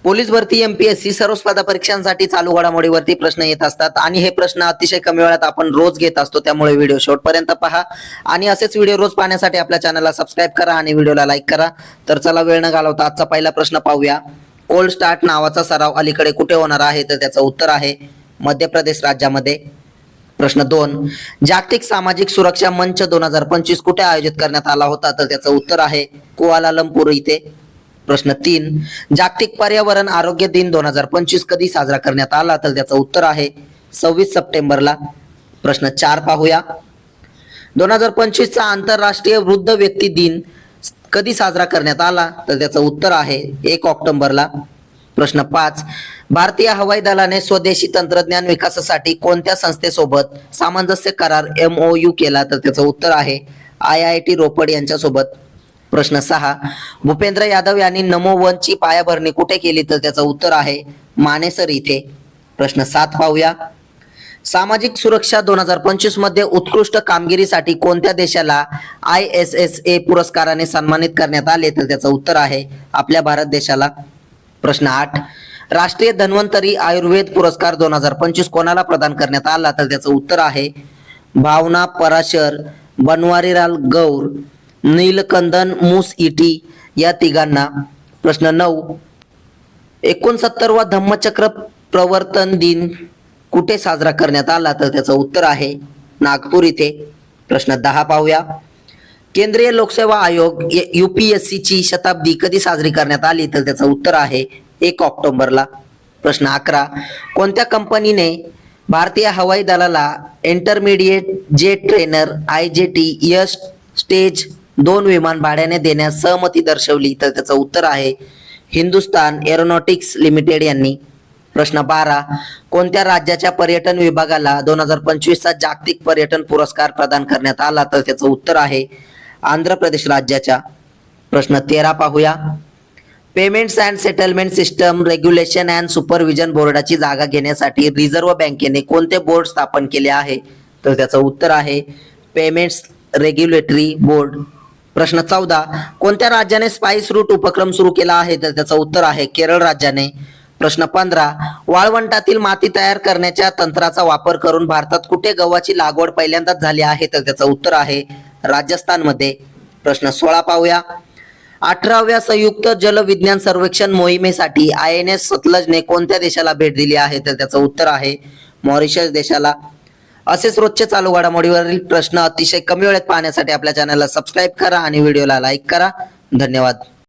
Police भरती MPSC सर्व स्पर्धा परीक्षांसाठी चालू घडामोडीवरती प्रश्न येत असतात आणि हे प्रश्न अतिशय कमी वेळात आपण रोज घेत असतो, त्यामुळे व्हिडिओ शेवटपर्यंत पहा आणि असेच व्हिडिओ रोज पाहण्यासाठी आपल्या चॅनलला सबस्क्राईब करा आणि व्हिडिओला लाईक करा. तर चला वेळ न घालवता आजचा पहिला प्रश्न पाहूया. कोल्ड स्टार्ट नावाचा सराव अलीकडे कुठे होणार आहे? तर त्याचं उत्तर आहे मध्य प्रदेश राज्यामध्ये. प्रश्न 2, जागतिक सामाजिक सुरक्षा मंच 2025 कुठे आयोजित करण्यात आला होता? तर त्याचं उत्तर आहे कुआलालंपूर इथे. प्रश्न 3, जागतिक पर्यावरण आरोग्य दिन 2025 कधी साजरा करण्यात आला? तर त्याचं उत्तर आहे 26 सप्टेंबरला. प्रश्न 4 पाहूया. 2025 चा आंतरराष्ट्रीय वृद्ध व्यक्ती दिन कधी साजरा करण्यात आला? तर त्याचं उत्तर आहे 1 ऑक्टोबरला. प्रश्न 5, भारतीय हवाई दलाने स्वदेशी तंत्रज्ञान विकासासाठी कोणत्या संस्थेसोबत सामंजस्य करार MOU केला? तर त्याचं उत्तर आहे IIT रोपड यांच्यासोबत. प्रश्न 6, भूपेंद्र यादव यांनी नमो वनची पायाभरणी कुठे केली? तर त्याचं उत्तर आहे मानेसर इथे. प्रश्न 7 पाहूया. सामाजिक सुरक्षा 2025 मध्ये उत्कृष्ट कामगिरीसाठी कोणत्या देशाला ISSA पुरस्काराने सन्मानित करण्यात आले? तर त्याचं उत्तर आहे आपल्या भारत देशाला. प्रश्न 8, राष्ट्रीय धन्वंतरी आयुर्वेद पुरस्कार 2025 कोणाला प्रदान करण्यात आला? तर त्याचं उत्तर आहे भावना पराशर, बनवारीलाल गौर, नीलकंदन मुसइटी या तिघांना. प्रश्न 9, 69वा धम्मचक्र प्रवर्तन दिन कुठे साजरा करण्यात आला? तर त्याचं उत्तर आहे नागपूर इथे. प्रश्न 10 पाहूया. केंद्रीय लोकसेवा आयोग UPSC ची शताब्दी कधी साजरी करण्यात आली? तर त्याचं उत्तर आहे 1 ऑक्टोबरला. प्रश्न 11, कोणत्या कंपनीने भारतीय हवाई दलाला इंटरमिडिएट जेट ट्रेनर IJT यश स्टेज 2 विमान भाड्याने देण्यास सहमती दर्शवली? तर त्याचं उत्तर आहे हिंदुस्तान एरोनॉटिक्स लिमिटेड यांनी. प्रश्न 12, कोणत्या राज्याच्या पर्यटन विभागाला 2025 चा जागतिक पर्यटन पुरस्कार प्रदान करण्यात आला? तर त्याचं उत्तर आहे आंध्र प्रदेश राज्याच्या. प्रश्न 13 पाहूया. Payments and settlement system regulation and supervision बोर्डाची जागा घेण्यासाठी रिझर्व्ह बँकेने कोणते बोर्ड स्थापन केले आहे? तर त्याचं उत्तर आहे पेमेंट्स रेग्युलेटरी बोर्ड. प्रश्न 14, कोणत्या राज्याने स्पाइस रूट उपक्रम सुरू केला आहे? तर त्याचं उत्तर आहे केरळ राज्याने. प्रश्न 15, वाळवंटातील माती तयार करण्याच्या तंत्राचा वापर करून भारतात कुठे गव्हाची लागवड पहिल्यांदाच झाली आहे? तर त्याचं उत्तर आहे राजस्थानमध्ये. प्रश्न 16 पाहूया. 18व्या संयुक्त जल विज्ञान सर्वेक्षण मोहिमेसाठी INS सतलजने कोणत्या देशाला भेट दिली आहे? तर त्याचं उत्तर आहे मॉरिशस देशाला. असेच रोजचे चालू घडामोडीवरील प्रश्न अतिशय कमी वेळेत पाहण्यासाठी आपल्या चॅनलला सबस्क्राईब करा आणि व्हिडिओला लाईक करा. धन्यवाद.